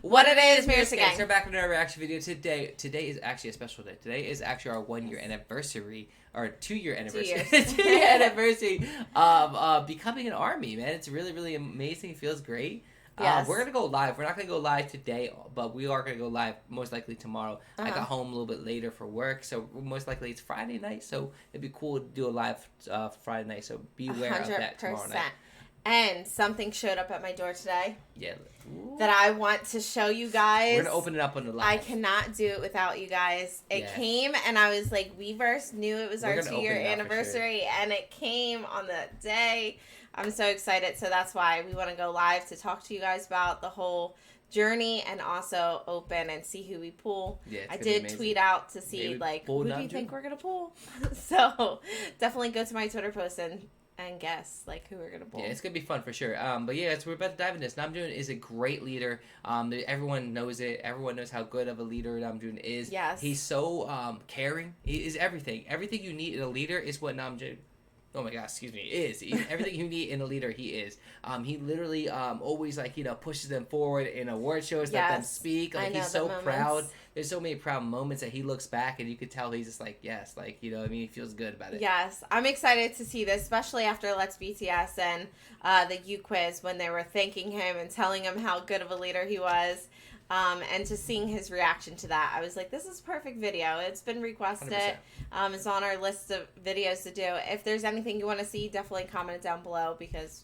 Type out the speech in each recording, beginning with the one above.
What it is, Murisan. So we're back with another reaction video today. Today is actually a special day. Today is actually our 1 year anniversary, or 2 year anniversary. 2 year anniversary of becoming an army, man. It's really, really amazing. It feels great. Yes. We're going to go live. We're not going to go live today, but we are going to go live most likely tomorrow. I got home a little bit later for work, so most likely it's Friday night, so it'd be cool to do a live Friday night, so be aware 100%. Of that tomorrow night. And something showed up at my door today. Yeah. Ooh. That I want to show you guys. We're going to open it up on the live. I cannot do it without you guys. It came and I was like, Weverse knew it was our 2 year anniversary, and it came on the day. I'm so excited. So that's why we want to go live to talk to you guys about the whole journey and also open and see who we pull. Yeah, I did tweet out to see who do you think we're going to pull? So definitely go to my Twitter post and guess who we're gonna pull. Yeah, it's gonna be fun for sure. But yeah, we're about to dive into this. Namjoon is a great leader. Everyone knows it. Everyone knows how good of a leader Namjoon is. Yes. He's so caring. He is everything. Everything you need in a leader is what Namjoon. Oh my God, excuse me. Is everything you need in a leader? He is. He literally always pushes them forward in award shows, let them speak. He's so proud. There's so many proud moments that he looks back and you could tell he's just yes, he feels good about it. Yes, I'm excited to see this, especially after Let's BTS and the You Quiz, when they were thanking him and telling him how good of a leader he was. And just seeing his reaction to that, I was like, this is a perfect video. It's been requested. 100%. It's on our list of videos to do. If there's anything you want to see, definitely comment it down below, because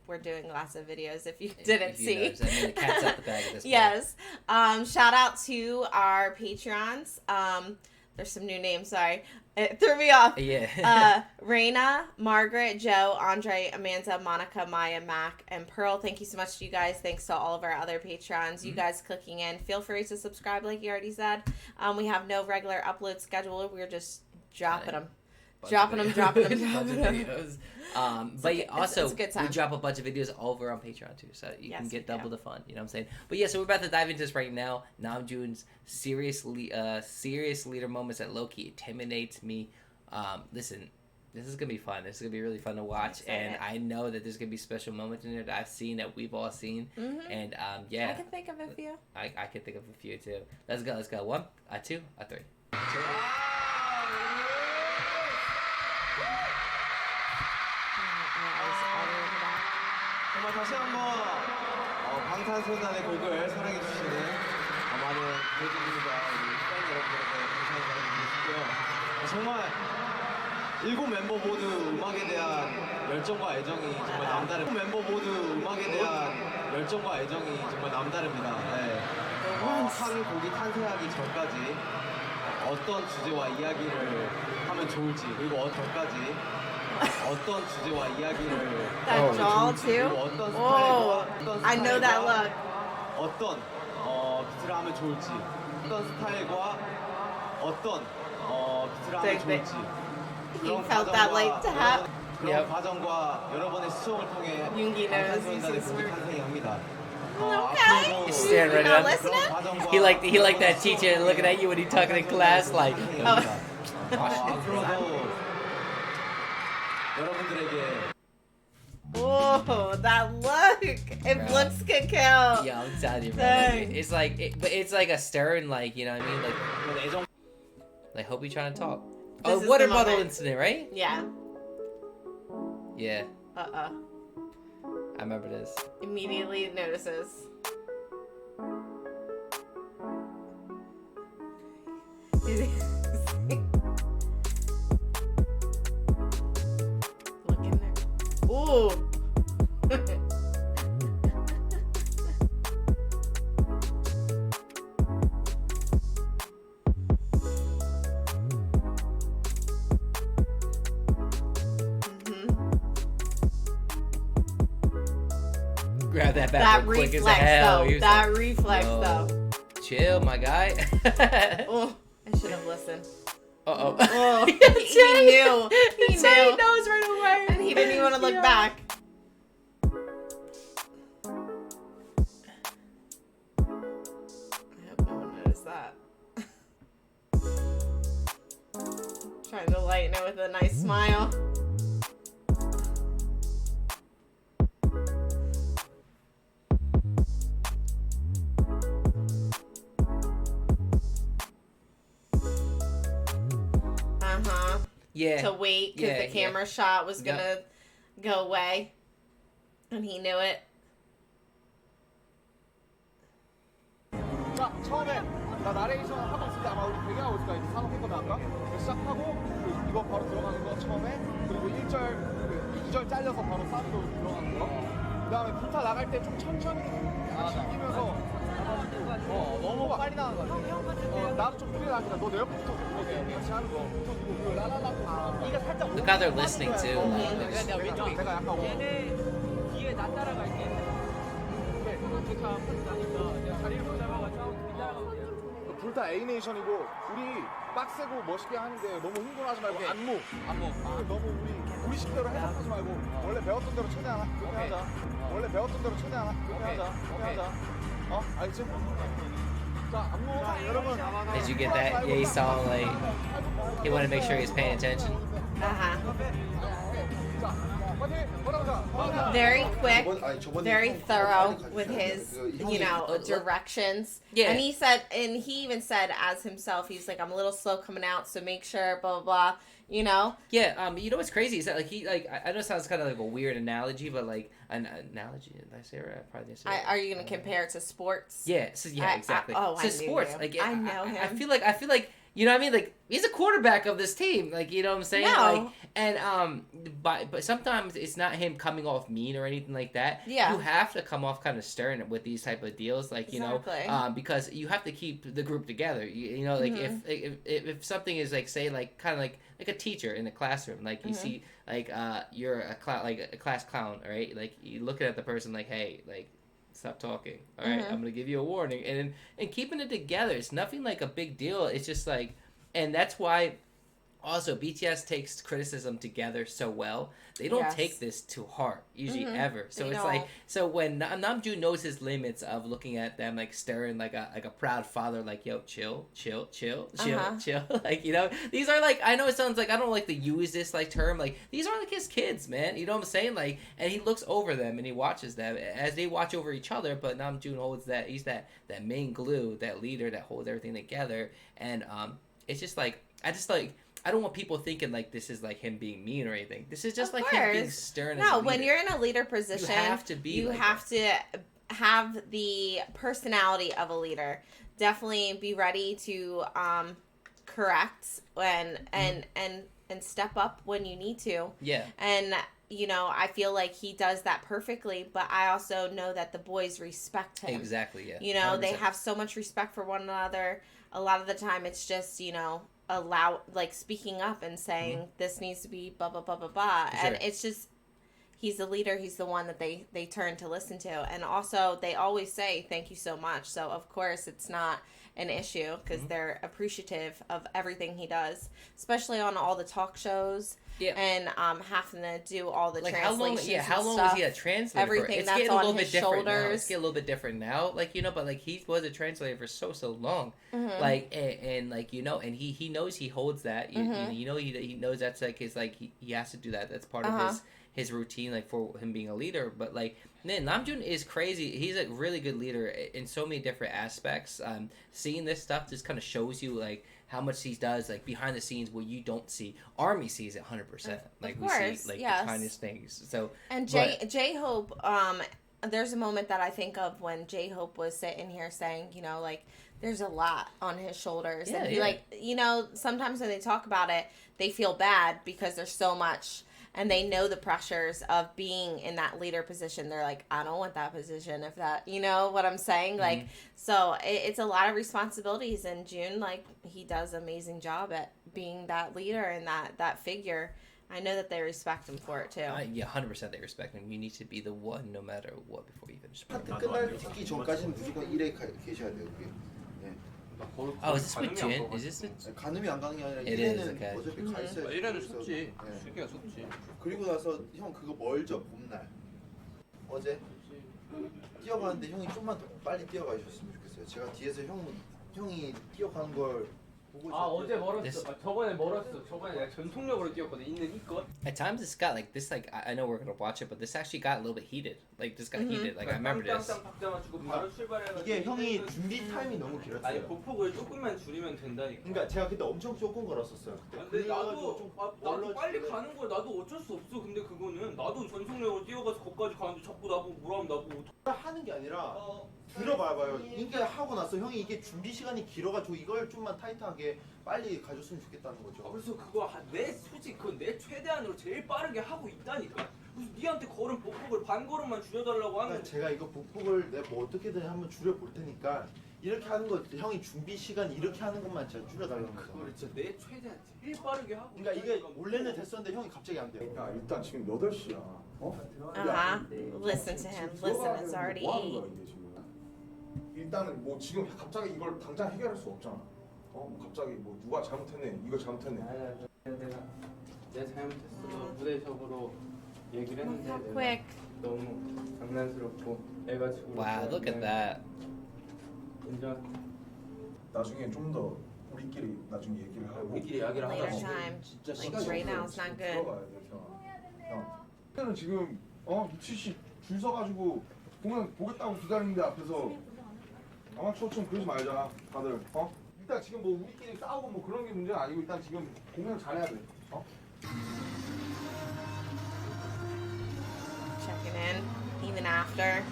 we're doing lots of videos if you didn't see. The cat's out the bag at this point. Yes. Shout out to our Patreons. There's some new names, sorry. It threw me off. Yeah. Raina, Margaret, Joe, Andre, Amanda, Monica, Maya, Mac, and Pearl. Thank you so much to you guys. Thanks to all of our other Patrons. You guys clicking in. Feel free to subscribe like you already said. We have no regular upload schedule. We're just dropping them. Dropping them. Videos. But also, we drop a bunch of videos over on Patreon too, so you can get double the fun. You know what I'm saying? But yeah, so we're about to dive into this right now. Namjoon's serious leader moments that low-key intimidates me. Listen, this is gonna be fun. This is gonna be really fun to watch, and I know that there's gonna be special moments in there that I've seen, that we've all seen, and yeah. I can think of a few. I can think of a few too. Let's go. 1, 2, 3. 정말 다시 한번 방탄소년단의 곡을 사랑해주시는 많은 대중분들과 우리 팬 여러분들에게 감사의 말을 드리고 싶고요. 정말 7 멤버 모두 음악에 대한 열정과 애정이 정말 남다릅니다. 멤버 모두 음악에 대한 열정과 애정이 정말 남다릅니다. 네. 한 곡이 탄생하기 전까지 어떤 주제와 이야기를 하면 좋을지, 그리고 어떤까지 어떤 주제와 이야기를 하면 좋을지, 그리고 어떤 스타일과 I know that look. 어떤 비트를 하면 좋을지, 어떤 스타일과 어떤 비트를 하면 좋을지, 그런 과정과 여러분의 수정을 통해 방탄소년단의 곡이 탄생합니다. Okay. He's staring right at him. He like that teacher looking at you when he's talking in class, like. Oh, that look! If looks could kill. Yeah, I'm telling you, man. It's but it's like a stern, you know what I mean? Like, hope you trying to talk. Oh, water bottle incident, right? Yeah. Yeah. I remember this. Immediately notices. Look in there. Ooh. Grab that back real quick as hell. That reflex though. Chill, my guy. Oh, I should have listened. Uh-oh. Oh, he knew. He knew. Knows right away. And he didn't even want to look back. I hope no one noticed that. Trying to lighten it with a nice smile. to wait because the camera shot was gonna go away, and he knew it. 자, 처음에 나 나레이션 하고 있을 때 아마 우리 배경하고 있을 거야. 산업했거든 아까. 시작하고 이거 바로 들어가는 거 처음에 그리고 1절 2절 잘려서 바로 사운드로 들어가는 거. 그다음에 불타 나갈 때 좀 천천히 당기면서 너무 빨리 나가는 거 같아. 나도 좀 느리게 나가니까 너 내 옆에 붙어서 같이 하는 거. 그리고 라라라 이게 살짝 Look how they're listening too. 내가 약간 얘네 뒤에 나 따라갈게. 이렇게 한번 나니까 내가 자리를 못 잡아가지고 따라가면 돼. 불타 애니메이션이고 우리 빡세고 멋있게 하는데 너무 흥분하지 말고 안무 너무 우리 식대로 해석하지 말고 원래 배웠던 대로 최대한 그렇게 하자. 원래 배웠던 대로 최대한 그렇게 하자. 알겠지? 자 안무 여러분. Did you get that? Yeah, he saw like he wanted to make sure he was paying attention. Very quick, very thorough with his, directions. Yeah. And he even said as himself, he's like, I'm a little slow coming out, so make sure, blah, blah, blah, Yeah, you know what's crazy is that, like, I know it sounds kind of like a weird analogy, but, like, an analogy, did I say it right? I probably didn't say it right. Are you going to compare it to sports? Yeah, exactly. I sports. You. Like, I know him. I feel like, you know what I mean? Like, he's a quarterback of this team. Like, you know what I'm saying? No. Like, and, but sometimes it's not him coming off mean or anything like that. Yeah. You have to come off kind of stern with these type of deals, like, because you have to keep the group together. You know, like, if something is, like, say, like, kind of like a teacher in the classroom, like, you see, like, you're a class clown, right? Like, you looking at the person like, hey, like, stop talking. All right, I'm gonna give you a warning, and keeping it together. It's nothing like a big deal. It's just like, and that's why. Also, BTS takes criticism together so well. They don't take this to heart usually ever. So it's like, so when Namjoon knows his limits of looking at them like staring like a proud father, like, yo, chill. Like, these are like, I know it sounds like I don't like to use this like term, like these are like his kids, man. You know what I'm saying? Like, and he looks over them and he watches them as they watch over each other. But Namjoon holds that, he's that main glue, that leader that holds everything together. And it's just like, I don't want people thinking like this is like him being mean or anything. This is just like him being stern. No, when you're in a leader position, you have to be. You have to have the personality of a leader. Definitely be ready to correct when and step up when you need to. Yeah. And I feel like he does that perfectly, but I also know that the boys respect him. Exactly. Yeah. 100%. They have so much respect for one another. A lot of the time, it's just speaking up and saying this needs to be blah blah blah blah blah, and it's just he's the leader. He's the one that they turn to listen to, and also they always say thank you so much. So of course it's not an issue because they're appreciative of everything he does, especially on all the talk shows. Yeah. And having to do all the translations. How long was he a translator? Everything it's that's getting a little on his bit different shoulders. now. It's getting a little bit different now, but he was a translator for so long, and he knows he holds that. He knows that's like his he has to do that. That's part of his routine, like for him being a leader. But Namjoon is crazy. He's a really good leader in so many different aspects. Seeing this stuff just kind of shows you like how much he does like behind the scenes where you don't see. Army sees it 100%. Like we see like the tiniest things. So and J-Hope, there's a moment that I think of when J-Hope was sitting here saying, there's a lot on his shoulders. Yeah, and he sometimes when they talk about it, they feel bad because there's so much. And they know the pressures of being in that leader position. They're like, I don't want that position. If that, you know what I'm saying? Like, so it's a lot of responsibilities. And June, he does an amazing job at being that leader and that figure. I know that they respect him for it too. 100% they respect him. You need to be the one no matter what before you finish. 파트 끝날 듣기 전까지는 무조건 1에 계셔야 돼요. 그게. Oh, is this with Jeon? Is this with... 가늠이 안 가는 게 아니라 It 1회는 어차피 가 있어야 돼. 1회는 섰지. 슬기가 섰지. 그리고 나서 형 그거 멀죠 봄날. 어제 뛰어가는데 형이 좀만 더 빨리 뛰어가셨으면 좋겠어요. 제가 뒤에서 형이 뛰어가는 걸 보고 아 있어요. 어제 멀었어. This- 저번에 멀었어. 저번에 내가 전속력으로 뛰었거든. 있는 이껏. At times this got like this like I know we're gonna watch it, but this actually got a little bit heated. Like this got heated. Like I remember this. 땅땅땅 박자 맞추고 바로 출발해가지고. 이게 형이 준비 타임이 너무 아니 길었어요. 보폭을 조금만 줄이면 된다니까. 그러니까 제가 그때 엄청 조금 걸었었어요. 그때. 근데 나도 좀 나도 빨리 멀어지고. 가는 거야. 나도 어쩔 수 없어. 근데 그거는 나도 전속력으로 뛰어가서 거기까지 가는데 자꾸 나보고 뭐라면 나보고 하는 게 아니라 들어봐봐요. 이게 하고 나서 형이 이게 준비 시간이 길어가지고 이걸 좀만 타이트하게 빨리 가줬으면 좋겠다는 거죠. 그래서 그거 내 솔직히 그건 내 최대한으로 제일 빠르게 하고 있다니까. 그래서 니한테 걸은 보폭을 반 걸음만 줄여달라고 하는 그러니까 제가 이거 보폭을 내가 뭐 어떻게든 한번 줄여볼 테니까 이렇게 하는 거 형이 준비 시간 이렇게 하는 것만 제가 줄여달라는 거죠. 그거를 진짜 내 최대한 제일 빠르게 하고. 그러니까 이게 원래는 됐었는데 형이 갑자기 안 돼요. 야 일단 지금 8시야. 어? Listen to him. Listen, it's already 뭐 하는 8. 거야 이게 지금? 일단은 뭐 지금 갑자기 이걸 당장 해결할 수 없잖아. 뭐 갑자기 뭐 누가 잘못했네, 이거 잘못했네. 내가 잘못했어. 무대적으로 얘기를 했는데 How 내가 quick. 너무 장난스럽고 애가 지고. Wow, look at that. 인정. 나중에 좀 더 우리끼리 나중에 얘기를 하고. 우리끼리 이야기를 Later 하자. time. 진짜 Like 시간이 right now, 없어. it's not 지금 good. 들어가야 돼, 태영아. 형. 그때는 지금 미치씨 줄 서가지고 공연 보겠다고 기다리는데 앞에서 아마추어처럼 그러지 말자, 다들. 일단 지금 뭐 우리끼리 싸우고 뭐 그런 게 문제는 아니고 일단 지금 공연 잘해야 돼. Checking in, even after.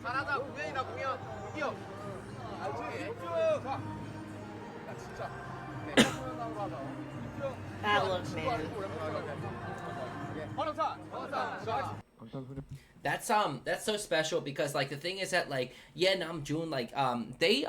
잘하자 공연이다 공연. 뛰어. That look, man. That's so special because like the thing is that like Namjoon like they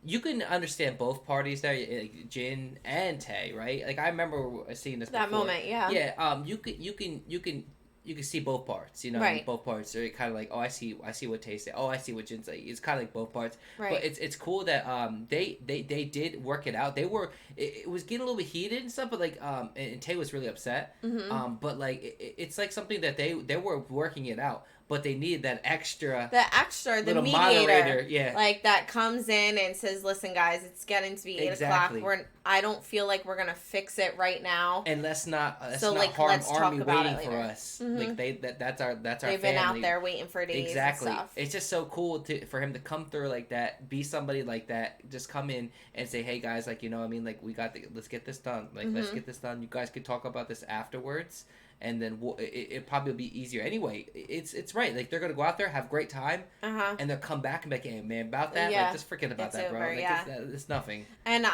you can understand both parties there, like Jin and Tae, right? Like I remember seeing this That before. moment, yeah. Yeah, you can see both parts, you know. Right. Both parts are kind of like, oh, I see what Tae said. Oh, I see what Jin's like. It's kind of like both parts. Right. But it's cool that they did work it out. They were it was getting a little bit heated and stuff, but like and Tae was really upset. But like it's like something that they were working it out. But they needed that extra. The little mediator, moderator, yeah. like that comes in and says, "Listen, guys, it's getting to be 8 Exactly. o'clock. I don't feel like we're gonna fix it right now." And let's not So, not like, harm let's talk Army about waiting it for later. us. Mhm. Like that's our They've family. been out there waiting for days. Exactly. And stuff. It's just so cool for him to come through like that, be somebody like that, just come in and say, "Hey guys, like I mean, like let's get this done. Like let's get this done. You guys could talk about this afterwards." And then it probably will be easier anyway. It's right. Like they're gonna go out there, have a great time, and they'll come back and be like, "Hey man, about that, Yeah. like just forget about It's that, bro. over, Like yeah. it's nothing." And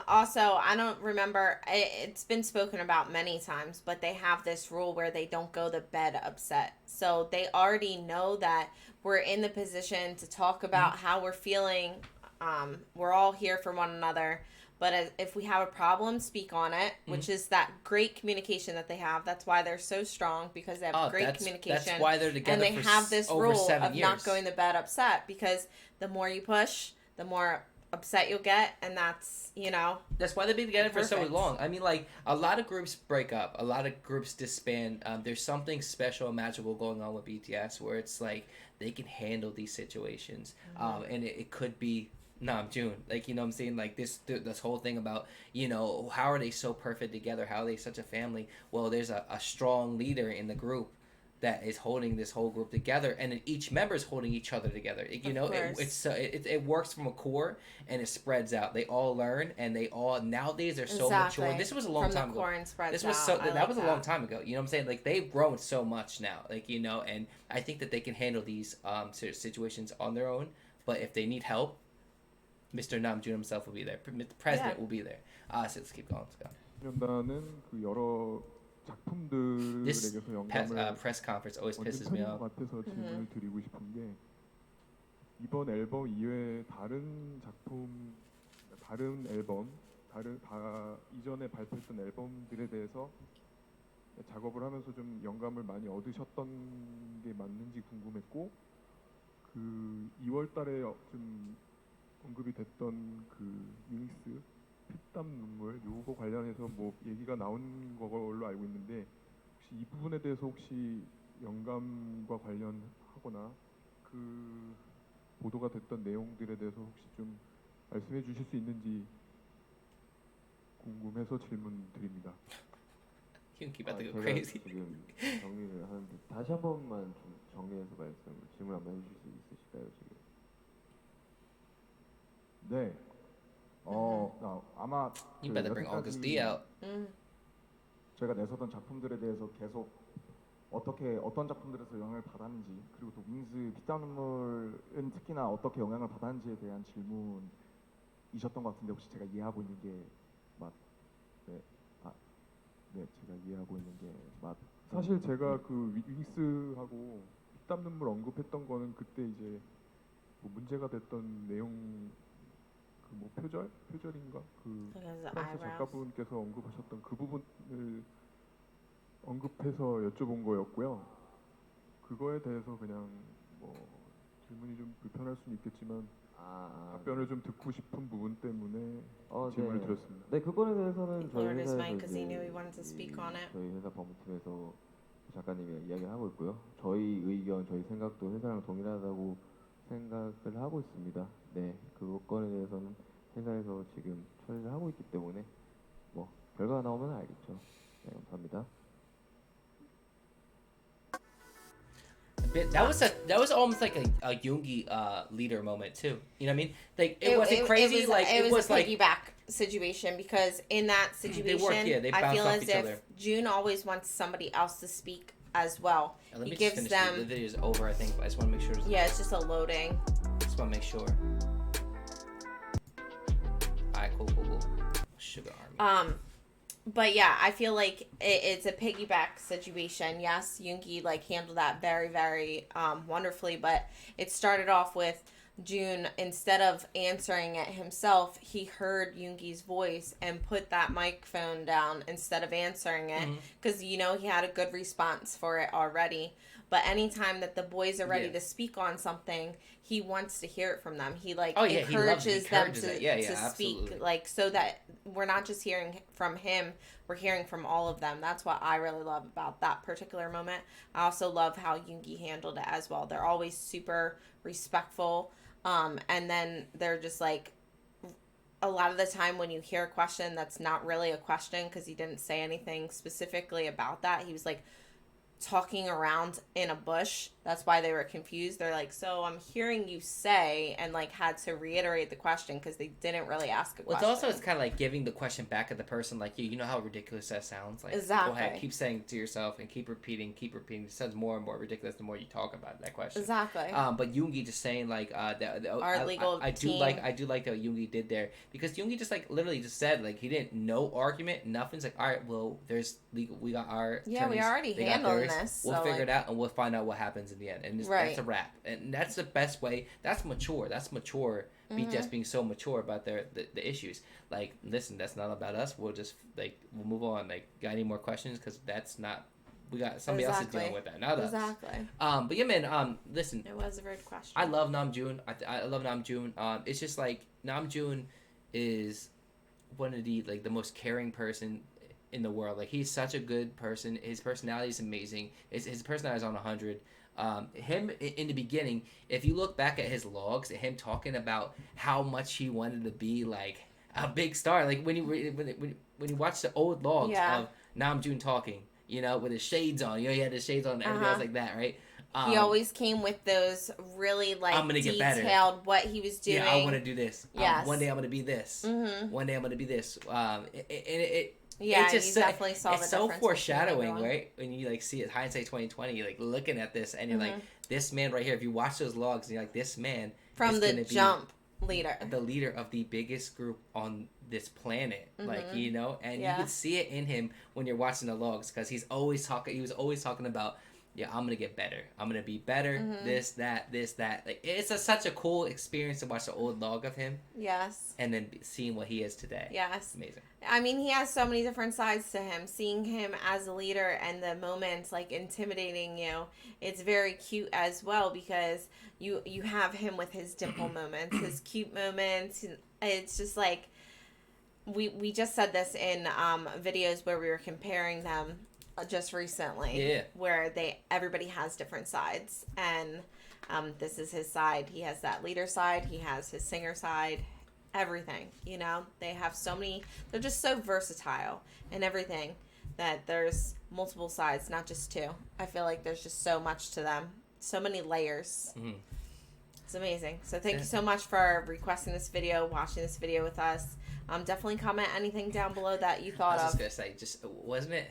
also, I don't remember. It's been spoken about many times, but they have this rule where they don't go to bed upset. So they already know that we're in the position to talk about how we're feeling. We're all here for one another. But if we have a problem, speak on it, which is that great communication that they have. That's why they're so strong, because they have great communication. That's why they're together and they for have this over rule 7 of years. not going to bed upset, because the more you push, the more upset you'll get, and that's, That's why they've been together for so Perfect. long. I mean, like, a lot of groups break up. A lot of groups disband. There's something special and magical going on with BTS where it's like they can handle these situations. And it could be Namjoon. Like, you know what I'm saying? Like, this whole thing about, how are they so perfect together? How are they such a family? Well, there's a strong leader in the group that is holding this whole group together, and then each member is holding each other together. It works from a core, and it spreads out. They all learn, and they all nowadays are so mature. This was a long time ago. This was that was a long time ago. You know what I'm saying? Like, they've grown so much now. Like, and I think that they can handle these situations on their own. But if they need help, Mr. Namjoon himself will be there. The president will be there. So let's keep going. Let's go. 연단은 그 여러 This 작품들에게서 영감을 press conference always 얻은 pisses me 편인 off. 것 같아서 질문을 드리고 싶은 게, 이번 앨범 이외에 다른 작품, 다른 앨범, 이전에 발표했던 앨범들에 대해서 작업을 하면서 좀 영감을 많이 얻으셨던 게 맞는지 궁금했고, 그 2월달에 좀 언급이 됐던 그 유닉스 피땀 눈물 요거 관련해서 뭐 얘기가 나온 걸로 알고 있는데, 혹시 이 부분에 대해서 혹시 영감과 관련하거나 그 보도가 됐던 내용들에 대해서 혹시 좀 말씀해 주실 수 있는지 궁금해서 질문 드립니다. Hyungi about to go 제가 crazy. 지금 정리를 하는데 다시 한 번만 좀 정리해서 질문 한번 해주실 수 있으실까요 지금? 네. 아마 You better bring August D out. 저희가 내서던 작품들에 대해서 계속 어떤 작품들에서 영향을 받았는지 그리고 또 윙스 피땀 눈물은 특히나 어떻게 영향을 받았는지에 대한 질문이셨던 것 같은데 혹시 제가 이해하고 있는 게 네, 제가 이해하고 있는 게 사실 제가 그 윙스하고 피땀 눈물 언급했던 거는 그때 이제 뭐 문제가 됐던 내용 그 뭐 표절인가 그 프랑스 작가분께서 언급하셨던 그 부분을 언급해서 여쭤본 거였고요. 그거에 대해서 그냥 뭐 질문이 좀 불편할 수는 있겠지만 답변을 좀 듣고 싶은 부분 때문에 질문을 드렸습니다. 네, 그거에 대해서는 저희 회사에서 저희 회사 법무팀에서 작가님이 이야기를 하고 있고요. 저희 의견, 저희 생각도 회사랑 동일하다고 생각을 하고 있습니다. 네, 그건에 대해서는 회사에서 지금 처리를 하고 있기 때문에 뭐 결과가 나오면 알겠죠. 네, 감사합니다. That was almost like a Yoongi leader moment too. You know what I mean? Like it wasn't crazy. It was a piggyback situation because in that situation, they I feel off as each if other. June always wants somebody else to speak as well. Let me He just gives finish them. The video is over, I think. But I just want to make sure. Yeah, it's just a loading. Just want to make sure. Alright, cool. Sugar Army. But yeah, I feel like it's a piggyback situation. Yes, Yoongi like handled that very, very wonderfully, but it started off with June, instead of answering it himself, he heard Yoongi's voice and put that microphone down instead of answering it because, he had a good response for it already. But anytime that the boys are ready to speak on something, he wants to hear it from them. He encourages them to speak, so that we're not just hearing from him, we're hearing from all of them. That's what I really love about that particular moment. I also love how Yoongi handled it as well. They're always super respectful, and then they're just like, a lot of the time when you hear a question that's not really a question because he didn't say anything specifically about that, he was like talking around in a bush. That's why they were confused. They're like, so I'm hearing you say, and like had to reiterate the question because they didn't really ask a question. It's kind of like giving the question back at the person, like, you know how ridiculous that sounds? Like, exactly. Go ahead, keep saying it to yourself and keep repeating. It sounds more and more ridiculous the more you talk about that question. Exactly. But Yoongi just saying like our legal team. I do like what Yoongi did there because Yoongi just like literally just said like he didn't no argument, nothing's like, all right, well, there's legal, we got our we already handled this. We'll figure it out and we'll find out what happens in the end. And that's a wrap. And that's the best way. That's mature. BTS being so mature about the issues. Like, listen, that's not about us. We'll just we'll move on. Like, got any more questions? Because that's not. We got somebody else is dealing with that, not us. Exactly. But yeah, man. Listen. It was a very question. I love Namjoon. I love Namjoon. It's just like Namjoon is one of the most caring person in the world. Like, he's such a good person. His personality is amazing. His personality is on 100. Him in the beginning, if you look back at his logs, him talking about how much he wanted to be like a big star, like when you watch the old logs of Namjoon talking, with his shades on, he had his shades on and everything else like that, right? He always came with those really I'm gonna detailed get better. What he was doing. Yeah, I want to do this. Yes. One day I'm gonna be this. One day I'm gonna be this. Yeah, you definitely saw the difference. It's so foreshadowing, right? When you see it, hindsight 2020, you're looking at this and you're like, this man right here. If you watch those logs, and you're like, this man from the jump leader, the leader of the biggest group on this planet, and you can see it in him when you're watching the logs because he's always talking. He was always talking about. Yeah, I'm gonna get better. I'm gonna be better. This, that. Like, it's such a cool experience to watch the old log of him. Yes. And then seeing what he is today. Yes. Amazing. I mean, he has so many different sides to him. Seeing him as a leader and the moments intimidating you, it's very cute as well because you have him with his dimple moments, his cute moments. It's just like we just said this in videos where we were comparing them. Just recently, where everybody has different sides, and this is his side. He has that leader side. He has his singer side. everything, you know? They have so many, they're just so versatile in everything that there's multiple sides, not just two. I feel like there's just so much to them, so many layers. Mm-hmm. It's amazing. So thank you so much for requesting this video, watching this video with us. Definitely comment anything down below that you thought of. I was just gonna say, wasn't it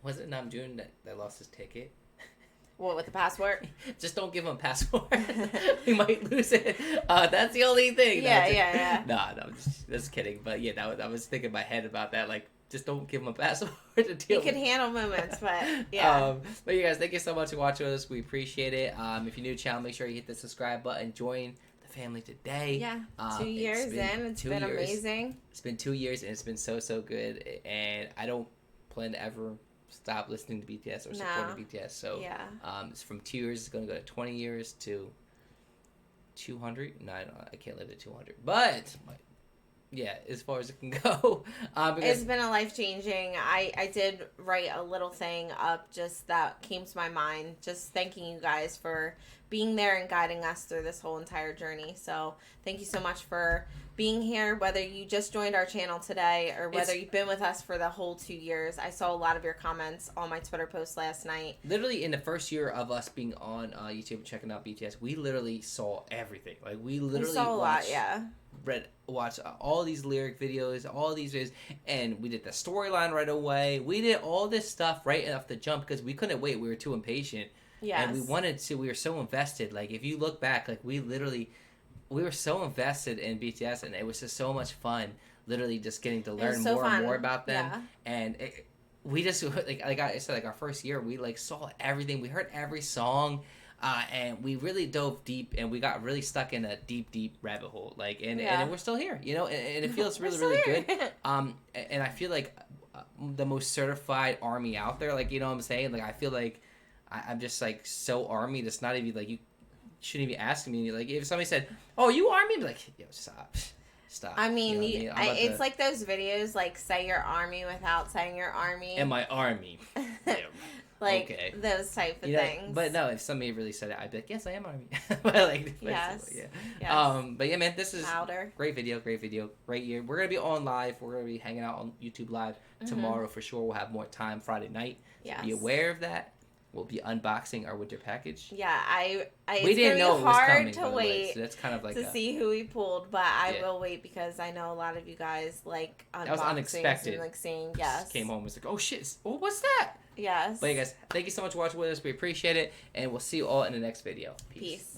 Namjoon that lost his ticket? What, with the passport? Just don't give him a passport. We might lose it. That's the only thing. Yeah. No, just kidding. But yeah, I was thinking in my head about that. Like, just don't give him a passport to deal with. He can handle moments, but yeah. But you guys, thank you so much for watching us. We appreciate it. If you're new to the channel, make sure you hit the subscribe button. Join the family today. Yeah, 2 years in. It's been amazing. It's been 2 years, and it's been so good. And I don't plan to ever stop listening to BTS or supporting BTS. So it's from 2 years, it's going to go to 20 years to 200. No, I can't live at 200. But yeah, as far as it can go. It's been a life-changing. I did write a little thing up just that came to my mind, just thanking you guys for being there and guiding us through this whole entire journey. So thank you so much for being here, whether you just joined our channel today or whether you've been with us for the whole 2 years. I saw a lot of your comments on my Twitter post last night. Literally in the first year of us being on YouTube and checking out BTS, we literally saw everything. Like, we literally saw a lot, watch all these lyric videos, all these videos, and we did the storyline right away. We did all this stuff right off the jump because we couldn't wait. We were too impatient. Yes. And we were so invested. Like, if you look back, like, we were so invested in BTS, and it was just so much fun, literally just getting to learn more and more about them. Yeah. And we just, like I said, like, our first year, we, like, saw everything. We heard every song. And we really dove deep, and we got really stuck in a deep rabbit hole. Like, and we're still here, you know, and it feels really good. And I feel like the most certified army out there. Like, you know what I'm saying? Like, I feel like I'm just like so army. That's not even like, you shouldn't even be asking me. Like, if somebody said, "Oh, you army?" I'd be like, "Yo, stop." I mean, it's like those videos, like, say your army without saying your army. And my army. Yeah. Like, okay. Those type of things. But no, if somebody really said it, I'd be like, yes, I am army. But like, yes. But yeah, man, this is louder. Great video, great year. We're gonna be on live. We're gonna be hanging out on YouTube Live tomorrow for sure. We'll have more time Friday night. So be aware of that. We'll be unboxing our winter package. Yeah, we didn't know it was coming. To wait so that's kind of like to see who we pulled, but I will wait because I know a lot of you guys like unboxing. That was unexpected. And like saying yes. Came home and was like, oh shit, what's that? Yes. But yeah, guys, thank you so much for watching with us. We appreciate it, and we'll see you all in the next video. Peace.